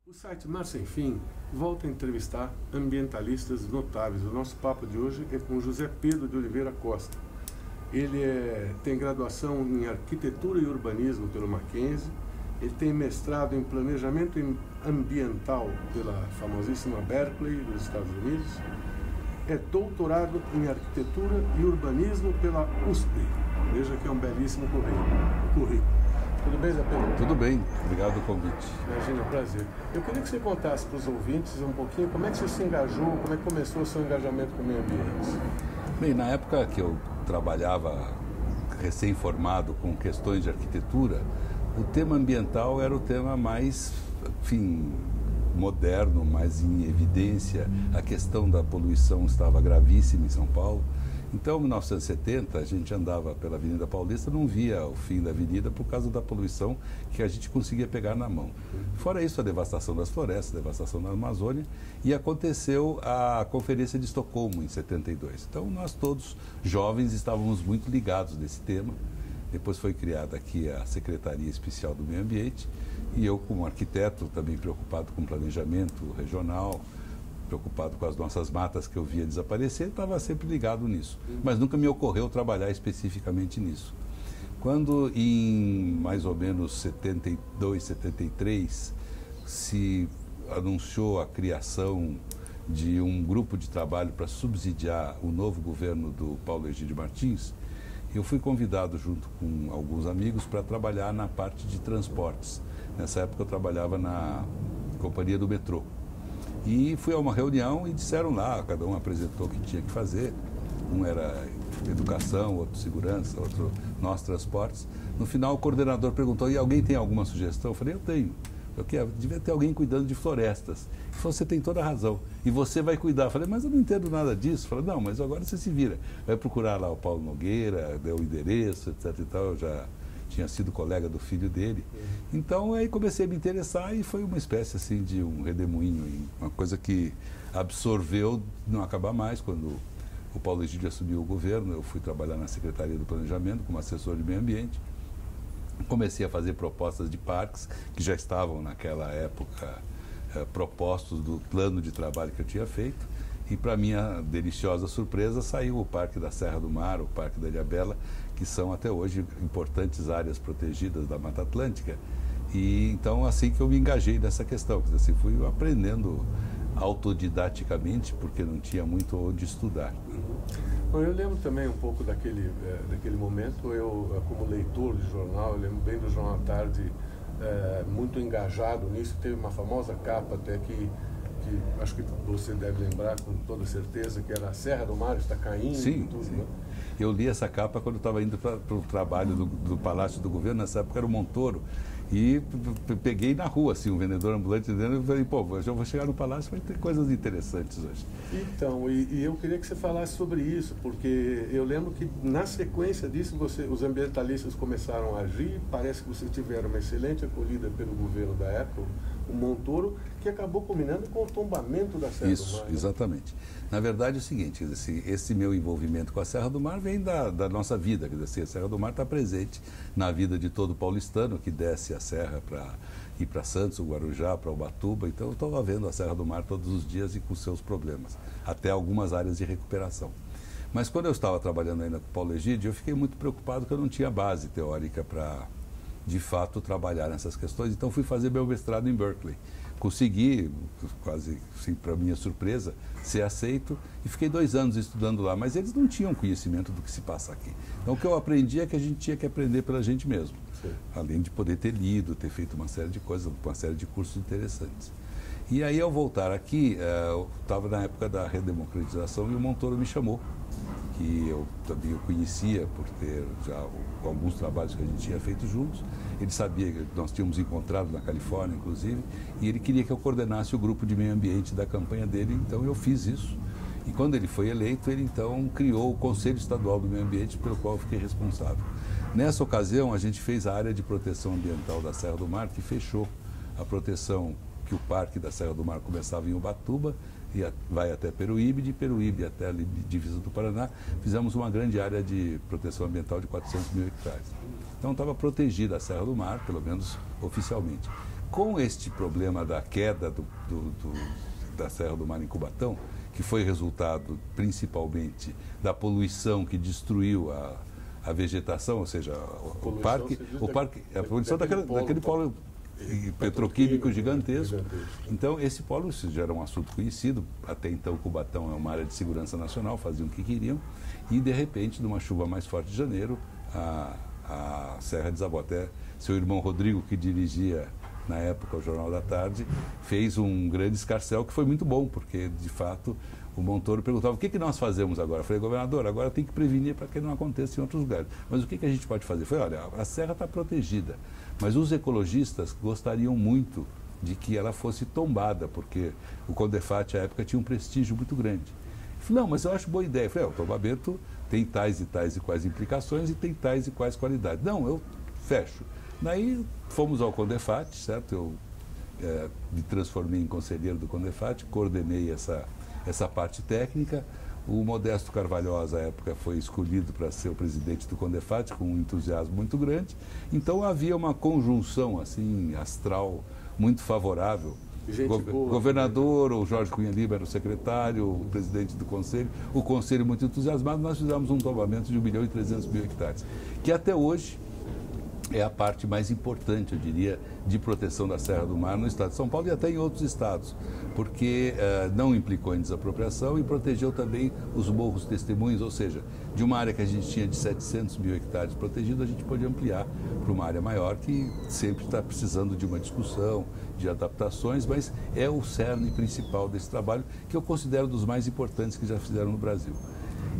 O site Mar Sem Fim volta a entrevistar ambientalistas notáveis. O nosso papo de hoje é com José Pedro de Oliveira Costa. Ele tem graduação em Arquitetura e Urbanismo pelo Mackenzie, ele tem mestrado em Planejamento Ambiental pela famosíssima Berkeley, dos Estados Unidos, é doutorado em Arquitetura e Urbanismo pela USP. Veja que é um belíssimo currículo. Tudo bem, Zé Pedro? Tudo bem, obrigado pelo convite. Imagina, prazer. Eu queria que você contasse para os ouvintes um pouquinho como é que você se engajou, como é que começou o seu engajamento com o meio ambiente. Bem, na época que eu trabalhava recém-formado com questões de arquitetura, o tema ambiental era o tema mais, moderno, mais em evidência. A questão da poluição estava gravíssima em São Paulo. Então, em 1970, a gente andava pela Avenida Paulista, não via o fim da avenida por causa da poluição que a gente conseguia pegar na mão. Fora isso, a devastação das florestas, a devastação da Amazônia, e aconteceu a Conferência de Estocolmo, em 72. Então, nós todos, jovens, estávamos muito ligados nesse tema. Depois foi criada aqui a Secretaria Especial do Meio Ambiente, e eu, como arquiteto, também preocupado com planejamento regional, preocupado com as nossas matas que eu via desaparecer, estava sempre ligado nisso. Mas nunca me ocorreu trabalhar especificamente nisso. Quando, em mais ou menos 72, 73, se anunciou a criação de um grupo de trabalho para subsidiar o novo governo do Paulo Egídio Martins, eu fui convidado, junto com alguns amigos, para trabalhar na parte de transportes. Nessa época eu trabalhava na companhia do metrô. E fui a uma reunião e disseram lá, cada um apresentou o que tinha que fazer. Um era educação, outro segurança, outro nós transportes. No final o coordenador perguntou, e alguém tem alguma sugestão? Eu falei, eu tenho. Devia ter alguém cuidando de florestas. Ele falou, você tem toda a razão. E você vai cuidar. Eu falei, mas eu não entendo nada disso. Eu falei, não, mas agora você se vira. Vai procurar lá o Paulo Nogueira, deu o endereço, etc. e tal. Eu já tinha sido colega do filho dele. Então, aí comecei a me interessar e foi uma espécie assim de um redemoinho, uma coisa que absorveu, não acabar mais. Quando o Paulo Egídio assumiu o governo, eu fui trabalhar na Secretaria do Planejamento como assessor de meio ambiente. Comecei a fazer propostas de parques, que já estavam naquela época propostos do plano de trabalho que eu tinha feito. E, para minha deliciosa surpresa, saiu o Parque da Serra do Mar, o Parque da Ilhabela, que são até hoje importantes áreas protegidas da Mata Atlântica. E então, assim que eu me engajei nessa questão, quer dizer, assim, fui aprendendo autodidaticamente, porque não tinha muito onde estudar. Bom, eu lembro também um pouco daquele momento, eu como leitor de jornal, eu lembro bem do Jornal à Tarde, muito engajado nisso. Teve uma famosa capa até que acho que você deve lembrar com toda certeza, que era a Serra do Mar está caindo. Sim, tudo, sim. né? Eu li essa capa quando estava indo para o trabalho do Palácio do Governo. Nessa época era o Montoro, e peguei na rua assim, um vendedor ambulante dentro, e falei, pô, já vou chegar no Palácio, vai ter coisas interessantes hoje. Então, e eu queria que você falasse sobre isso, porque eu lembro que na sequência disso os ambientalistas começaram a agir. Parece que vocês tiveram uma excelente acolhida pelo governo da época, o Montoro, que acabou culminando com o tombamento da Serra do Mar. Isso, exatamente. Na verdade é o seguinte, quer dizer, esse meu envolvimento com a Serra do Mar vem da nossa vida, quer dizer, a Serra do Mar está presente na vida de todo paulistano que desce a serra para ir para Santos, Guarujá, para Ubatuba. Então eu estou vendo a Serra do Mar todos os dias e com seus problemas, até algumas áreas de recuperação. Mas quando eu estava trabalhando ainda com o Paulo Egídio, eu fiquei muito preocupado que eu não tinha base teórica para, de fato, trabalhar nessas questões. Então fui fazer meu mestrado em Berkeley. Consegui, quase assim, para minha surpresa, ser aceito, e fiquei 2 anos estudando lá, mas eles não tinham conhecimento do que se passa aqui. Então o que eu aprendi é que a gente tinha que aprender pela gente mesmo. Sim. Além de poder ter lido, ter feito uma série de coisas, uma série de cursos interessantes. E aí, ao voltar aqui, eu estava na época da redemocratização, e o Montoro me chamou, que eu também o conhecia por ter já alguns trabalhos que a gente tinha feito juntos. Ele sabia que nós tínhamos encontrado na Califórnia, inclusive, e ele queria que eu coordenasse o grupo de meio ambiente da campanha dele. Então eu fiz isso. E quando ele foi eleito, ele então criou o Conselho Estadual do Meio Ambiente, pelo qual eu fiquei responsável. Nessa ocasião, a gente fez a área de proteção ambiental da Serra do Mar, que fechou a proteção, que o Parque da Serra do Mar começava em Ubatuba e vai até Peruíbe, de Peruíbe até a divisa do Paraná. Fizemos uma grande área de proteção ambiental de 400 mil hectares. Então estava protegida a Serra do Mar, pelo menos oficialmente. Com este problema da queda da Serra do Mar em Cubatão, que foi resultado principalmente da poluição que destruiu a vegetação, ou seja, a poluição daquele polo petroquímico gigantesco. Então, esse polo já era um assunto conhecido. Até então, Cubatão é uma área de segurança nacional, faziam o que queriam. E, de repente, numa chuva mais forte de janeiro, a serra desabou. Até seu irmão Rodrigo, que dirigia na época o Jornal da Tarde, fez um grande escarcéu que foi muito bom, porque, de fato, o Montoro perguntava: o que nós fazemos agora? Eu falei: governador, agora tem que prevenir para que não aconteça em outros lugares. Mas o que a gente pode fazer? Eu falei: olha, a serra está protegida, mas os ecologistas gostariam muito de que ela fosse tombada, porque o Condefat, à época, tinha um prestígio muito grande. Eu falei: não, mas eu acho boa ideia. Eu falei: o tombamento tem tais e quais implicações e tem tais e quais qualidades. Não, eu fecho. Daí fomos ao Condefat, certo? Eu me transformei em conselheiro do Condefat, coordenei essa parte técnica. O Modesto Carvalhosa, à época, foi escolhido para ser o presidente do Condefat, com um entusiasmo muito grande. Então havia uma conjunção assim astral muito favorável. Governador, o Jorge Cunha Lima era o secretário, o presidente do conselho, o conselho muito entusiasmado. Nós fizemos um tombamento de 1.300.000 hectares, que até hoje é a parte mais importante, eu diria, de proteção da Serra do Mar no estado de São Paulo e até em outros estados, porque não implicou em desapropriação e protegeu também os morros testemunhos, ou seja, de uma área que a gente tinha de 700.000 hectares protegido, a gente pode ampliar para uma área maior que sempre está precisando de uma discussão, de adaptações, mas é o cerne principal desse trabalho, que eu considero dos mais importantes que já fizeram no Brasil.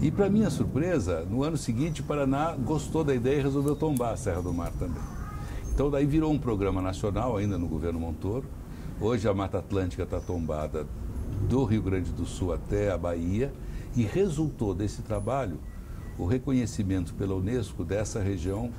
E, para minha surpresa, no ano seguinte, o Paraná gostou da ideia e resolveu tombar a Serra do Mar também. Então, daí virou um programa nacional, ainda no governo Montoro. Hoje, a Mata Atlântica está tombada do Rio Grande do Sul até a Bahia, e resultou desse trabalho o reconhecimento pela Unesco dessa região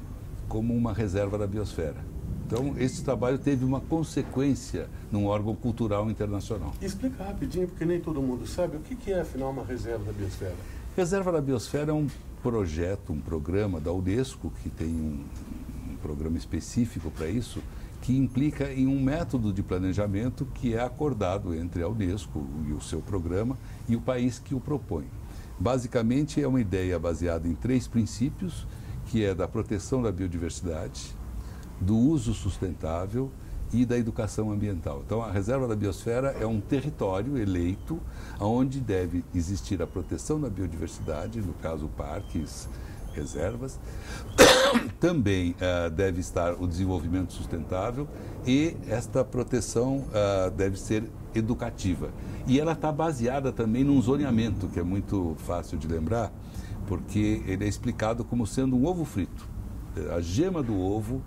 como uma reserva da biosfera. Então, esse trabalho teve uma consequência num órgão cultural internacional. Explica rapidinho, porque nem todo mundo sabe, o que é, afinal, uma reserva da biosfera? Reserva da Biosfera é um projeto, um programa da Unesco, que tem um programa específico para isso, que implica em um método de planejamento que é acordado entre a Unesco e o seu programa e o país que o propõe. Basicamente, é uma ideia baseada em 3 princípios, que é da proteção da biodiversidade, do uso sustentável e da educação ambiental. Então, a Reserva da Biosfera é um território eleito onde deve existir a proteção da biodiversidade, no caso parques, reservas. Também deve estar o desenvolvimento sustentável e esta proteção deve ser educativa. E ela está baseada também num zoneamento, que é muito fácil de lembrar, porque ele é explicado como sendo um ovo frito. A gema do ovo,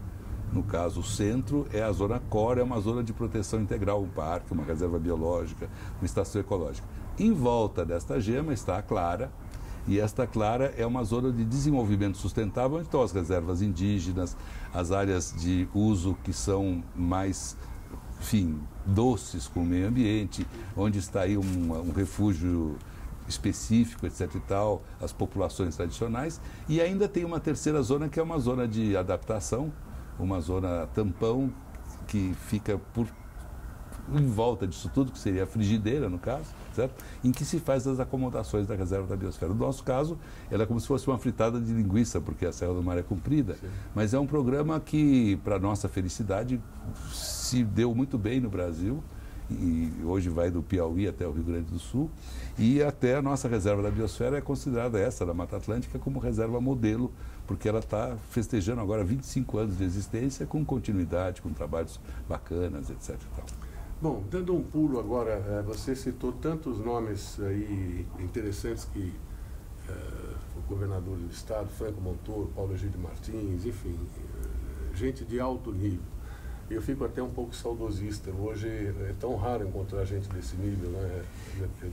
no caso, o centro é a zona core, é uma zona de proteção integral, um parque, uma reserva biológica, uma estação ecológica. Em volta desta gema está a clara, e esta clara é uma zona de desenvolvimento sustentável, onde estão as reservas indígenas, as áreas de uso que são mais, enfim, doces com o meio ambiente, onde está aí um refúgio específico, etc. e tal, as populações tradicionais. E ainda tem uma terceira zona, que é uma zona de adaptação, uma zona tampão que fica em volta disso tudo, que seria a frigideira, no caso, certo? Em que se faz as acomodações da Reserva da Biosfera. No nosso caso, ela é como se fosse uma fritada de linguiça, porque a Serra do Mar é comprida, sim, mas é um programa que, para nossa felicidade, se deu muito bem no Brasil, e hoje vai do Piauí até o Rio Grande do Sul, e até a nossa Reserva da Biosfera é considerada, essa da Mata Atlântica, como reserva modelo, porque ela está festejando agora 25 anos de existência, com continuidade, com trabalhos bacanas, etc. Bom, dando um pulo agora, você citou tantos nomes aí interessantes que o governador do estado, Franco Montoro, Paulo Egídio Martins, enfim, gente de alto nível. Eu fico até um pouco saudosista. Hoje é tão raro encontrar gente desse nível, né?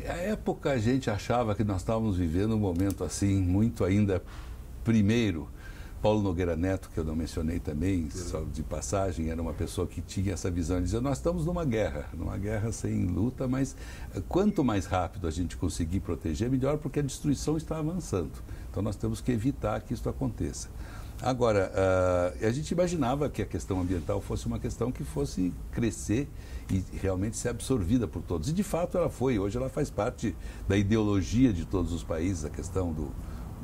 À época a gente achava que nós estávamos vivendo um momento assim, muito ainda primeiro. Paulo Nogueira Neto, que eu não mencionei também, só de passagem, era uma pessoa que tinha essa visão de dizer: nós estamos numa guerra sem luta, mas quanto mais rápido a gente conseguir proteger, melhor, porque a destruição está avançando. Então nós temos que evitar que isso aconteça. Agora, a gente imaginava que a questão ambiental fosse uma questão que fosse crescer e realmente ser absorvida por todos. E, de fato, ela foi. Hoje ela faz parte da ideologia de todos os países, a questão do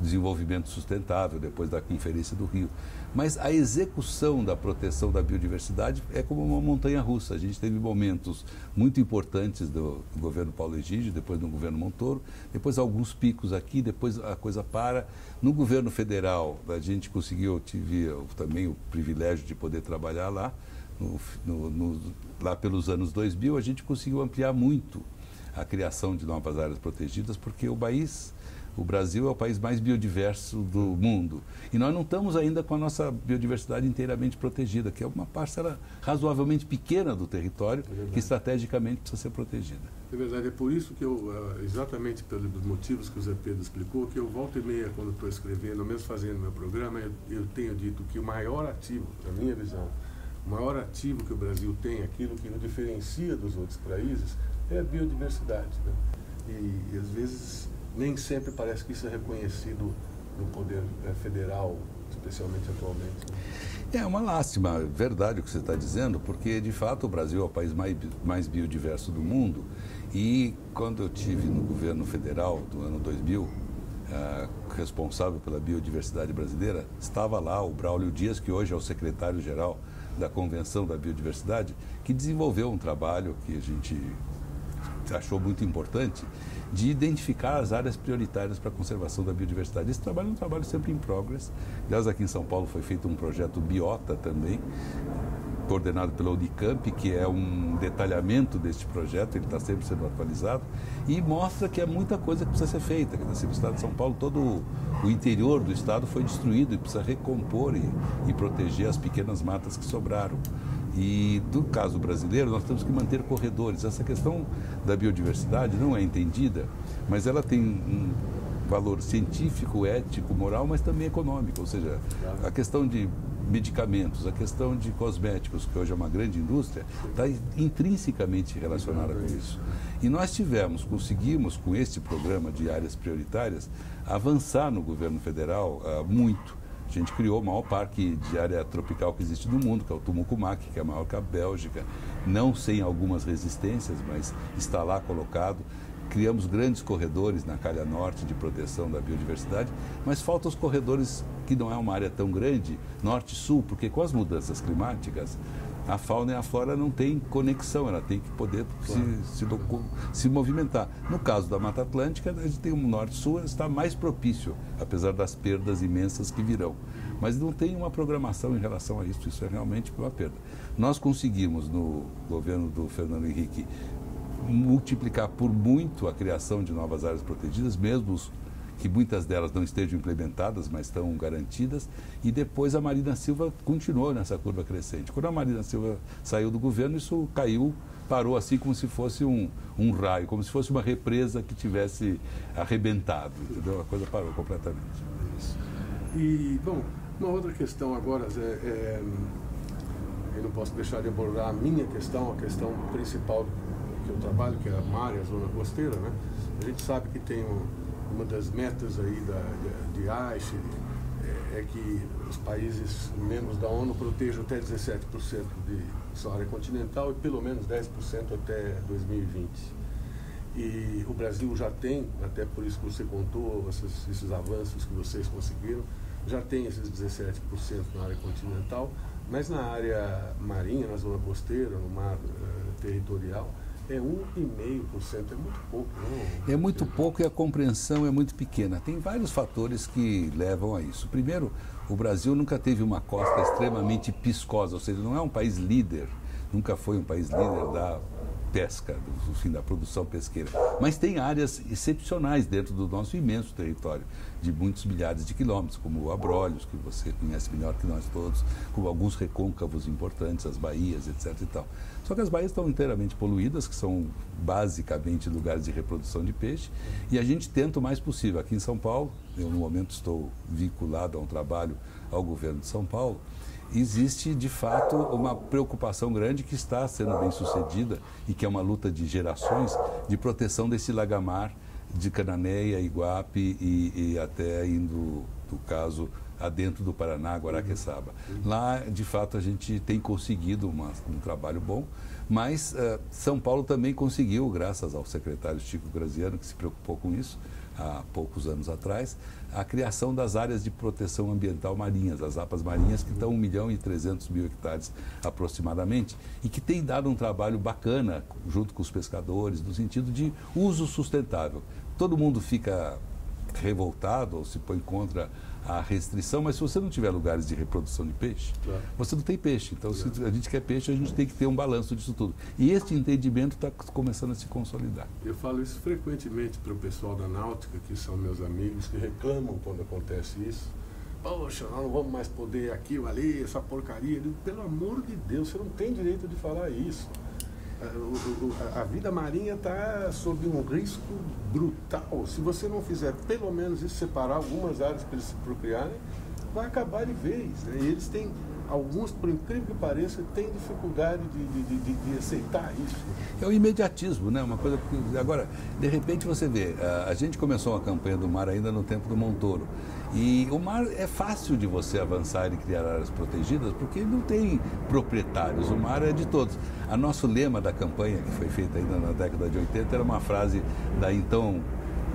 desenvolvimento sustentável, depois da Conferência do Rio. Mas a execução da proteção da biodiversidade é como uma montanha-russa. A gente teve momentos muito importantes do governo Paulo Egídio, depois do governo Montoro, depois alguns picos aqui, depois a coisa para. No governo federal, a gente conseguiu, eu tive também o privilégio de poder trabalhar lá, lá pelos anos 2000, a gente conseguiu ampliar muito a criação de novas áreas protegidas, porque o Brasil é o país mais biodiverso do mundo. E nós não estamos ainda com a nossa biodiversidade inteiramente protegida, que é uma parcela razoavelmente pequena do território, que estrategicamente precisa ser protegida. É verdade, é por isso que eu, exatamente pelos motivos que o Zé Pedro explicou, que eu volta e meia, quando estou escrevendo, ou mesmo fazendo meu programa, eu tenho dito que o maior ativo, na minha visão, o maior ativo que o Brasil tem, aquilo que o diferencia dos outros países, é a biodiversidade, né? E às vezes nem sempre parece que isso é reconhecido no poder federal, especialmente atualmente. É uma lástima, é verdade o que você está dizendo, porque de fato o Brasil é o país mais biodiverso do mundo. E quando eu tive no governo federal do ano 2000, responsável pela biodiversidade brasileira, estava lá o Braulio Dias, que hoje é o secretário-geral da Convenção da Biodiversidade, que desenvolveu um trabalho que a gente achou muito importante, de identificar as áreas prioritárias para a conservação da biodiversidade. Esse trabalho é um trabalho sempre em progress. Aliás, aqui em São Paulo foi feito um projeto Biota também, coordenado pela Unicamp, que é um detalhamento deste projeto, ele está sempre sendo atualizado, e mostra que é muita coisa que precisa ser feita. Quer dizer, no estado de São Paulo, todo o interior do estado foi destruído e precisa recompor e proteger as pequenas matas que sobraram. E, no caso brasileiro, nós temos que manter corredores. Essa questão da biodiversidade não é entendida, mas ela tem um valor científico, ético, moral, mas também econômico. Ou seja, a questão de medicamentos, a questão de cosméticos, que hoje é uma grande indústria, está intrinsecamente relacionada com isso. E nós conseguimos, com este programa de áreas prioritárias, avançar no governo federal muito. A gente criou o maior parque de área tropical que existe no mundo, que é o Tumucumaque, que é maior que a Bélgica, não sem algumas resistências, mas está lá colocado. Criamos grandes corredores na calha norte de proteção da biodiversidade, mas faltam os corredores, que não é uma área tão grande, norte-sul, porque com as mudanças climáticas, a fauna e a flora não têm conexão, ela tem que poder se movimentar. No caso da Mata Atlântica, a gente tem um norte-sul, está mais propício, apesar das perdas imensas que virão. Mas não tem uma programação em relação a isso é realmente uma perda. Nós conseguimos, no governo do Fernando Henrique, multiplicar por muito a criação de novas áreas protegidas, mesmo que muitas delas não estejam implementadas, mas estão garantidas, e depois a Marina Silva continuou nessa curva crescente. Quando a Marina Silva saiu do governo, isso caiu, parou assim como se fosse um raio, como se fosse uma represa que tivesse arrebentado, entendeu? A coisa parou completamente. E, bom, uma outra questão agora, Zé, eu não posso deixar de abordar a minha questão, a questão principal que eu trabalho, que é a MARE, a Zona Costeira, né? A gente sabe que tem uma das metas aí de Aichi é que os países membros da ONU protejam até 17% de sua área continental e pelo menos 10% até 2020. E o Brasil já tem, até por isso que você contou, esses avanços que vocês conseguiram, já tem esses 17% na área continental, mas na área marinha, na zona costeira, no mar territorial, é 1,5%, é muito pouco, não? É muito pouco e a compreensão é muito pequena. Tem vários fatores que levam a isso. Primeiro, o Brasil nunca teve uma costa extremamente piscosa, ou seja, não é um país líder, nunca foi um país líder da pesca, da produção pesqueira. Mas tem áreas excepcionais dentro do nosso imenso território, de muitos milhares de quilômetros, como o Abrolhos, que você conhece melhor que nós todos, como alguns recôncavos importantes, as baías, etc. e tal. Só que as baías estão inteiramente poluídas, que são basicamente lugares de reprodução de peixe, e a gente tenta o mais possível. Aqui em São Paulo, eu no momento estou vinculado a um trabalho ao governo de São Paulo, existe de fato uma preocupação grande que está sendo bem sucedida e que é uma luta de gerações de proteção desse lagamar de Cananéia, Iguape e até indo, no caso, adentro do Paraná, Guaraqueçaba. Lá, de fato, a gente tem conseguido um trabalho bom, mas São Paulo também conseguiu, graças ao secretário Chico Graziano, que se preocupou com isso há poucos anos atrás, a criação das áreas de proteção ambiental marinhas, as APAs marinhas, que estão 1.300.000 hectares aproximadamente, e que tem dado um trabalho bacana junto com os pescadores, no sentido de uso sustentável. Todo mundo fica revoltado ou se põe contra a restrição, mas se você não tiver lugares de reprodução de peixe, claro, você não tem peixe. Então, se a gente quer peixe, a gente tem que ter um balanço disso tudo. E este entendimento está começando a se consolidar. Eu falo isso frequentemente para o pessoal da náutica, que são meus amigos, que reclamam quando acontece isso. Poxa, nós não vamos mais poder aqui ou ali, essa porcaria. Eu digo, pelo amor de Deus, você não tem direito de falar isso. A vida marinha está sob um risco brutal. Se você não fizer pelo menos isso, separar algumas áreas para eles se procriarem, vai acabar de vez. Né? E eles têm, alguns, por incrível que pareça, têm dificuldade de aceitar isso. É o imediatismo, né? Uma coisa que, agora, de repente você vê, a gente começou uma campanha do mar ainda no tempo do Montoro. E o mar é fácil de você avançar e criar áreas protegidas, porque não tem proprietários, o mar é de todos. A nosso lema da campanha, que foi feita ainda na década de 80, era uma frase da então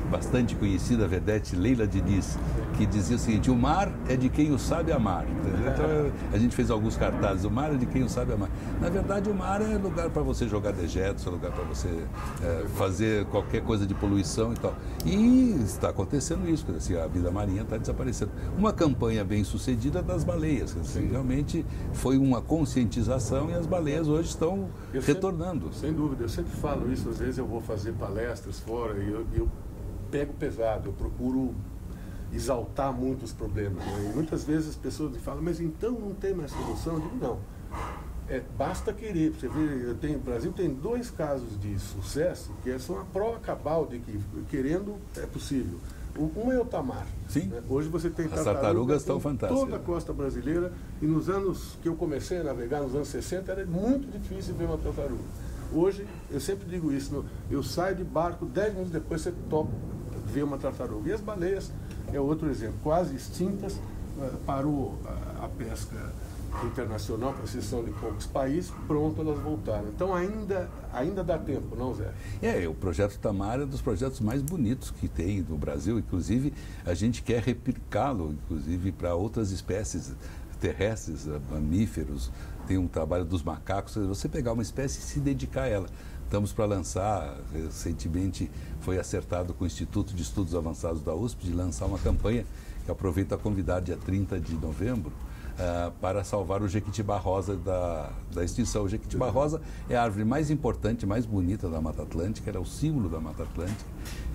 bastante conhecida vedete Leila Diniz, que dizia o seguinte: o mar é de quem o sabe amar. Entendeu? Então a gente fez alguns cartazes: o mar é de quem o sabe amar. Na verdade, o mar é lugar para você jogar dejetos, é lugar para você fazer qualquer coisa de poluição e tal. E está acontecendo isso, assim, a vida marinha está desaparecendo. Uma campanha bem sucedida das baleias, assim, realmente foi uma conscientização e as baleias hoje estão retornando. Sem dúvida, eu sempre falo isso, às vezes eu vou fazer palestras fora e eu pego pesado, eu procuro exaltar muito os problemas. Né? E muitas vezes as pessoas me falam, mas então não tem mais solução? Eu digo, não. Basta querer. Você vê, o Brasil tem 2 casos de sucesso que são a prova cabal de que querendo é possível. Um é o tamar. Sim. Né? Hoje você tem as tartarugas estão fantásticas. Toda a costa brasileira, e nos anos que eu comecei a navegar, nos anos 60, era muito difícil ver uma tartaruga. Hoje, eu sempre digo isso, eu saio de barco, 10 minutos depois você topa ver uma tartaruga. E as baleias é outro exemplo, quase extintas, parou a pesca internacional, para exceção de poucos países, pronto, elas voltaram. Então ainda dá tempo, não, Zé? O projeto Tamar é um dos projetos mais bonitos que tem no Brasil, inclusive a gente quer replicá-lo, inclusive para outras espécies terrestres, mamíferos, tem um trabalho dos macacos, você pegar uma espécie e se dedicar a ela. Estamos para lançar, recentemente foi acertado com o Instituto de Estudos Avançados da USP, de lançar uma campanha, que aproveito a convidar dia 30 de novembro, para salvar o jequitibá rosa da extinção. O jequitibá rosa é a árvore mais importante, mais bonita da Mata Atlântica, ela é o símbolo da Mata Atlântica,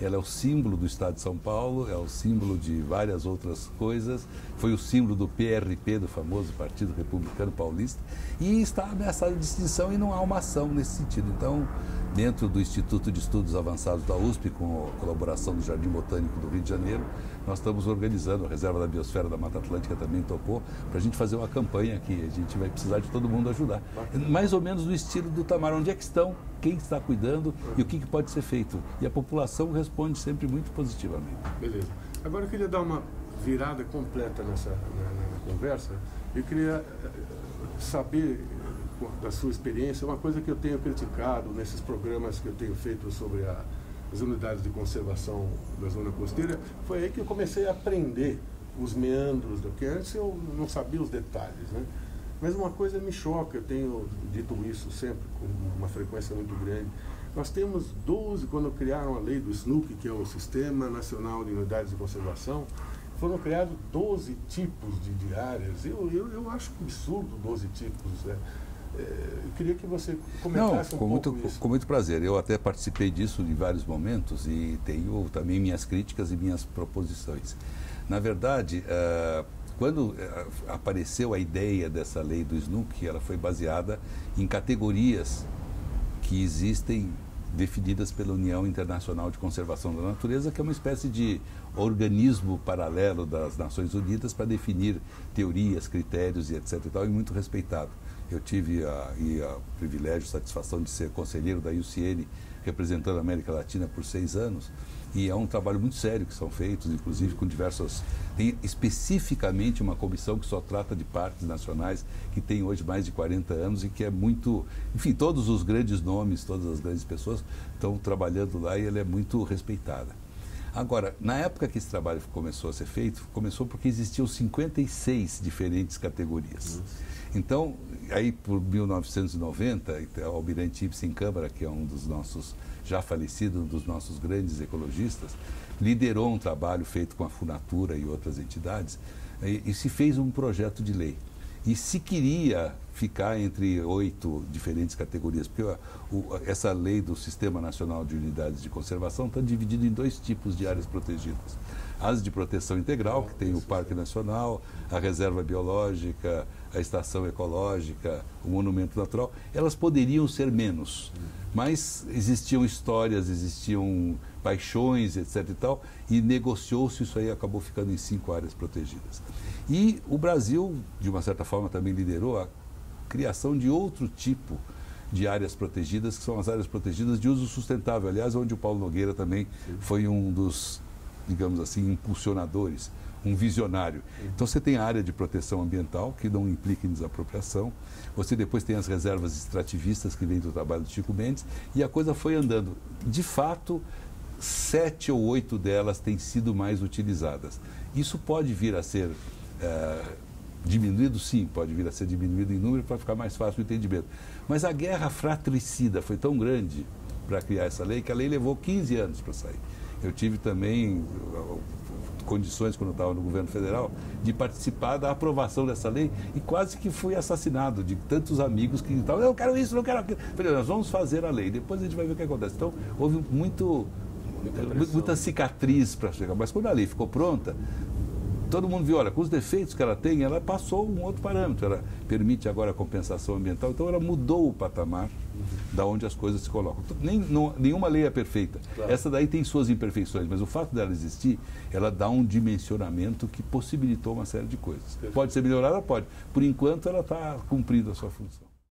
ela é o símbolo do estado de São Paulo, é o símbolo de várias outras coisas, foi o símbolo do PRP, do famoso Partido Republicano Paulista, e está ameaçada de extinção e não há uma ação nesse sentido. Então, dentro do Instituto de Estudos Avançados da USP, com a colaboração do Jardim Botânico do Rio de Janeiro, nós estamos organizando, a Reserva da Biosfera da Mata Atlântica também topou, para a gente fazer uma campanha que a gente vai precisar de todo mundo ajudar. Mais ou menos no estilo do Tamar, onde é que estão, quem está cuidando e o que pode ser feito. E a população responde sempre muito positivamente. Beleza. Agora eu queria dar uma virada completa na conversa. Eu queria saber da sua experiência, uma coisa que eu tenho criticado nesses programas que eu tenho feito sobre as unidades de conservação da zona costeira, foi aí que eu comecei a aprender os meandros, porque antes eu não sabia os detalhes, né? Mas uma coisa me choca, eu tenho dito isso sempre com uma frequência muito grande. Nós temos 12, quando criaram a lei do SNUC, que é o Sistema Nacional de Unidades de Conservação, foram criados 12 tipos de áreas. Eu acho absurdo 12 tipos, né? Eu queria que você comentasse isso. Com muito prazer. Eu até participei disso em vários momentos e tenho também minhas críticas e minhas proposições. Na verdade, quando apareceu a ideia dessa lei do SNUC, ela foi baseada em categorias que existem definidas pela União Internacional de Conservação da Natureza, que é uma espécie de organismo paralelo das Nações Unidas para definir teorias, critérios e etc. e tal, e muito respeitado. Eu tive o privilégio, a satisfação de ser conselheiro da IUCN, representando a América Latina por 6 anos. E é um trabalho muito sério que são feitos, inclusive com diversas... Tem especificamente uma comissão que só trata de parques nacionais, que tem hoje mais de 40 anos e que é muito... Enfim, todos os grandes nomes, todas as grandes pessoas estão trabalhando lá e ela é muito respeitada. Agora, na época que esse trabalho começou a ser feito, começou porque existiam 56 diferentes categorias. Então, aí por 1990, o Almirante Ibsen Câmara, que é um dos nossos, já falecido, um dos nossos grandes ecologistas, liderou um trabalho feito com a Funatura e outras entidades, e se fez um projeto de lei. E se queria ficar entre 8 diferentes categorias, porque essa lei do Sistema Nacional de Unidades de Conservação está dividida em 2 tipos de áreas protegidas. As de proteção integral, que tem o Parque Nacional, a Reserva Biológica, a Estação Ecológica, o Monumento Natural, elas poderiam ser menos, mas existiam histórias, existiam paixões, etc. e tal, e negociou-se isso aí, acabou ficando em 5 áreas protegidas. E o Brasil, de uma certa forma, também liderou a criação de outro tipo de áreas protegidas, que são as áreas protegidas de uso sustentável, aliás, onde o Paulo Nogueira também foi um dos, digamos assim, impulsionadores, um visionário. Então você tem a área de proteção ambiental, que não implica em desapropriação, você depois tem as reservas extrativistas, que vem do trabalho do Chico Mendes, e a coisa foi andando. De fato, 7 ou 8 delas têm sido mais utilizadas. Isso pode vir a ser diminuído? Sim, pode vir a ser diminuído em número para ficar mais fácil o entendimento. Mas a guerra fratricida foi tão grande para criar essa lei, que a lei levou 15 anos para sair. Eu tive também condições, quando eu estava no governo federal, de participar da aprovação dessa lei e quase que fui assassinado de tantos amigos que estavam, eu quero isso, não quero aquilo. Falei, nós vamos fazer a lei, depois a gente vai ver o que acontece. Então, houve muita cicatriz para chegar, mas quando a lei ficou pronta, todo mundo viu, olha, com os defeitos que ela tem, ela passou um outro parâmetro, ela permite agora a compensação ambiental, então ela mudou o patamar da onde as coisas se colocam. Nenhuma lei é perfeita. Claro. Essa daí tem suas imperfeições, mas o fato dela existir, ela dá um dimensionamento que possibilitou uma série de coisas. Pode ser melhorada? Pode. Por enquanto, ela está cumprindo a sua função.